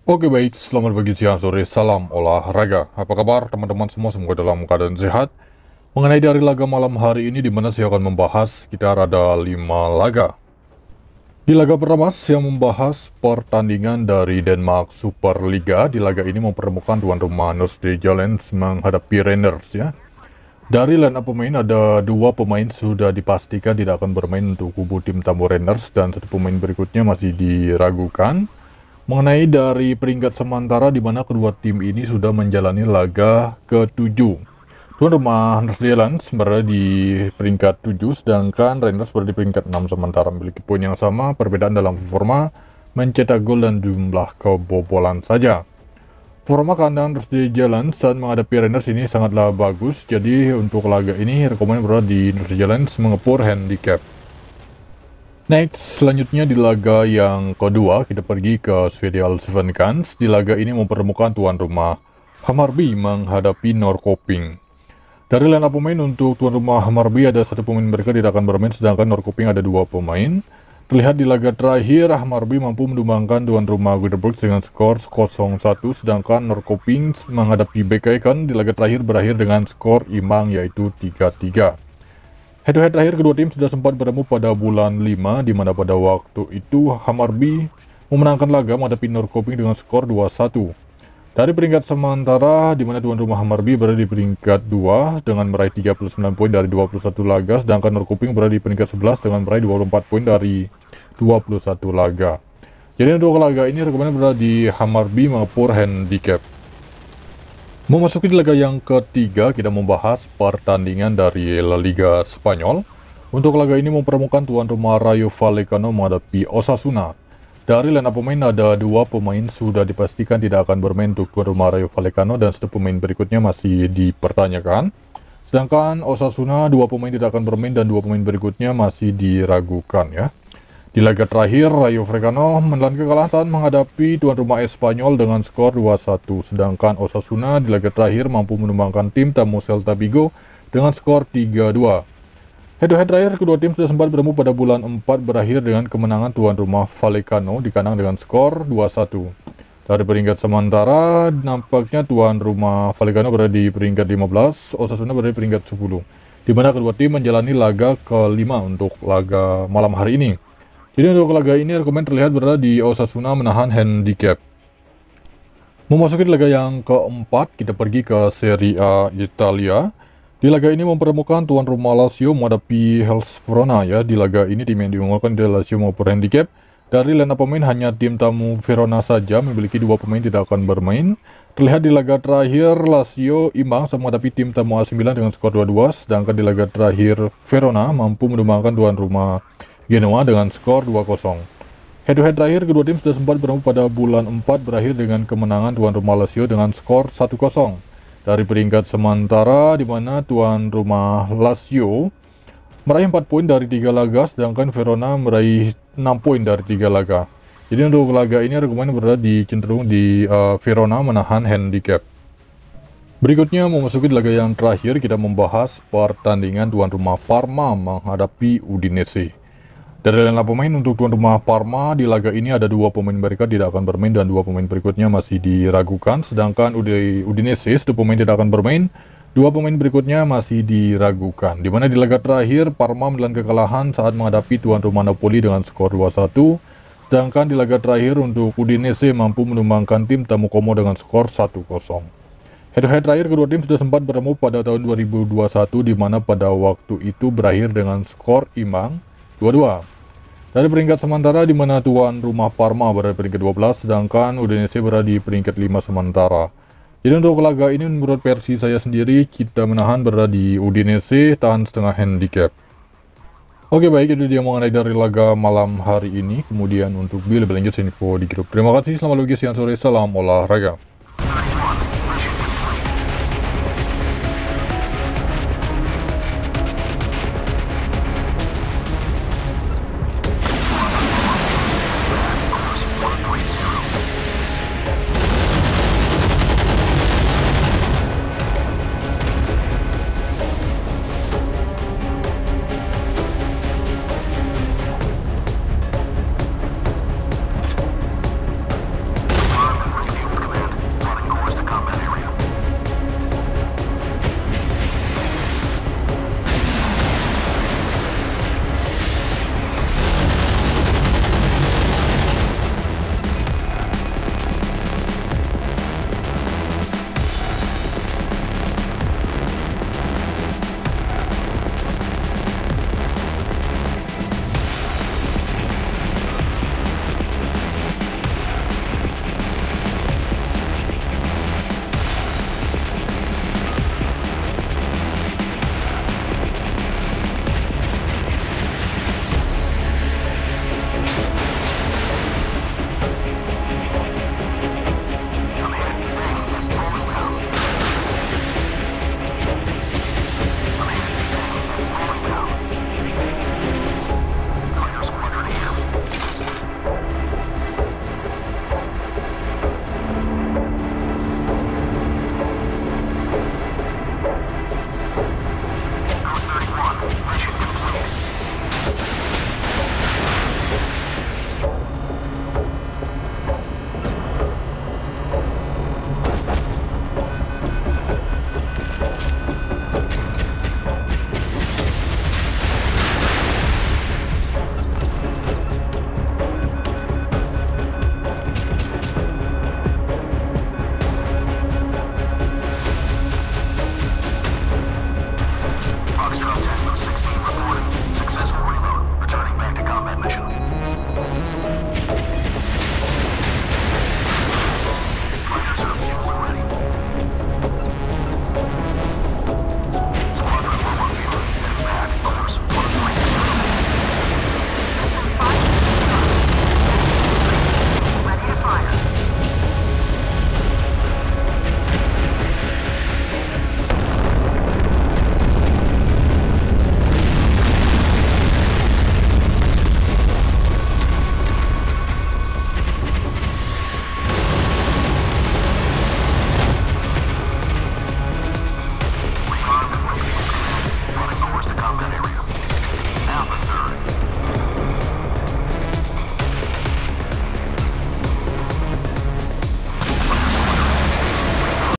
Oke baik, selamat pagi, siang, sore, salam olahraga. Apa kabar teman-teman semua? Semoga dalam keadaan sehat. Mengenai dari laga malam hari ini, di mana saya akan membahas sekitar ada 5 laga. Di laga pertama, saya membahas pertandingan dari Denmark Superliga. Di laga ini mempertemukan tuan rumah Nordsjælland menghadapi Randers ya. Dari line up pemain ada dua pemain sudah dipastikan tidak akan bermain untuk kubu tim tamu Randers dan satu pemain berikutnya masih diragukan. Mengenai dari peringkat sementara di mana kedua tim ini sudah menjalani laga ke-7. Tuan rumah Nordsjælland berada di peringkat 7, sedangkan Rangers berada di peringkat 6 sementara memiliki poin yang sama, perbedaan dalam performa, mencetak gol dan jumlah kebobolan saja. Performa kandang Nordsjælland saat menghadapi Rangers ini sangatlah bagus, jadi untuk laga ini rekomendasi berada di Nordsjælland mengepur handicap. Next, selanjutnya di laga yang kedua, kita pergi ke Svedje Allsvenskan. Di laga ini mempertemukan tuan rumah Hammarby menghadapi Norrköping. Dari line up pemain untuk tuan rumah Hammarby ada satu pemain mereka tidak akan bermain, sedangkan Norrköping ada dua pemain. Terlihat di laga terakhir, Hammarby mampu menumbangkan tuan rumah Göteborg dengan skor 0-1, sedangkan Norrköping menghadapi Bækken di laga terakhir berakhir dengan skor imbang yaitu 3-3. Head-to-head terakhir kedua tim sudah sempat bertemu pada bulan 5, di mana pada waktu itu Hammarby memenangkan laga menghadapi Norrköping dengan skor 2-1. Dari peringkat sementara, di mana tuan rumah Hammarby berada di peringkat 2 dengan meraih 39 poin dari 21 laga, sedangkan Norrköping berada di peringkat 11 dengan meraih 24 poin dari 21 laga. Jadi untuk laga ini rekomendasi berada di Hammarby mengepur handicap. Memasuki laga yang ketiga, kita membahas pertandingan dari La Liga Spanyol. Untuk laga ini mempertemukan tuan rumah Rayo Vallecano menghadapi Osasuna. Dari line up pemain ada dua pemain sudah dipastikan tidak akan bermain untuk tuan rumah Rayo Vallecano dan satu pemain berikutnya masih dipertanyakan. Sedangkan Osasuna dua pemain tidak akan bermain dan dua pemain berikutnya masih diragukan ya. Di laga terakhir, Rayo Vallecano menelan kekalahan saat menghadapi tuan rumah Espanyol dengan skor 2-1. Sedangkan Osasuna di laga terakhir mampu menumbangkan tim tamu Celta Vigo dengan skor 3-2. Head-to-head terakhir kedua tim sudah sempat bertemu pada bulan 4 berakhir dengan kemenangan tuan rumah Vallecano di kandang dengan skor 2-1. Dari peringkat sementara, nampaknya tuan rumah Vallecano berada di peringkat 15, Osasuna berada di peringkat 10. Di mana kedua tim menjalani laga ke-5 untuk laga malam hari ini. Jadi untuk laga ini rekomend terlihat berada di Osasuna menahan handicap. Memasuki laga yang keempat, kita pergi ke Serie A Italia. Di laga ini mempertemukan tuan rumah Lazio menghadapi Hellas Verona ya. Di laga ini tim yang diunggulkan adalah Lazio maupun handicap. Dari line up pemain hanya tim tamu Verona saja memiliki dua pemain tidak akan bermain. Terlihat di laga terakhir Lazio imbang sama menghadapi tim tamu AC Milan dengan skor 2-2, sedangkan di laga terakhir Verona mampu menumbangkan tuan rumah Genoa dengan skor 2-0. Head-to-head terakhir kedua tim sudah sempat bertemu pada bulan 4 berakhir dengan kemenangan tuan rumah Lazio dengan skor 1-0. Dari peringkat sementara di mana tuan rumah Lazio meraih 4 poin dari 3 laga, sedangkan Verona meraih 6 poin dari 3 laga. Jadi untuk laga ini rekomendasi berada di cenderung di Verona menahan handicap. Berikutnya memasuki laga yang terakhir, kita membahas pertandingan tuan rumah Parma menghadapi Udinese. Dari line up pemain untuk tuan rumah Parma di laga ini ada dua pemain mereka tidak akan bermain dan dua pemain berikutnya masih diragukan. Sedangkan Udinese satu pemain tidak akan bermain, dua pemain berikutnya masih diragukan. Di mana di laga terakhir Parma menelan kekalahan saat menghadapi tuan rumah Napoli dengan skor 2-1. Sedangkan di laga terakhir untuk Udinese mampu menumbangkan tim tamu Como dengan skor 1-0. Head-to-head terakhir kedua tim sudah sempat bertemu pada tahun 2021 di mana pada waktu itu berakhir dengan skor imbang 2-2. Dari peringkat sementara di mana tuan rumah Parma berada di peringkat 12, sedangkan Udinese berada di peringkat 5 sementara. Jadi untuk laga ini menurut versi saya sendiri, kita menahan berada di Udinese, tahan setengah handicap. Oke baik, itu dia mengenai dari laga malam hari ini. Kemudian untuk lebih lanjut info di grup. Terima kasih, selamat pagi, siang, sore, salam olahraga.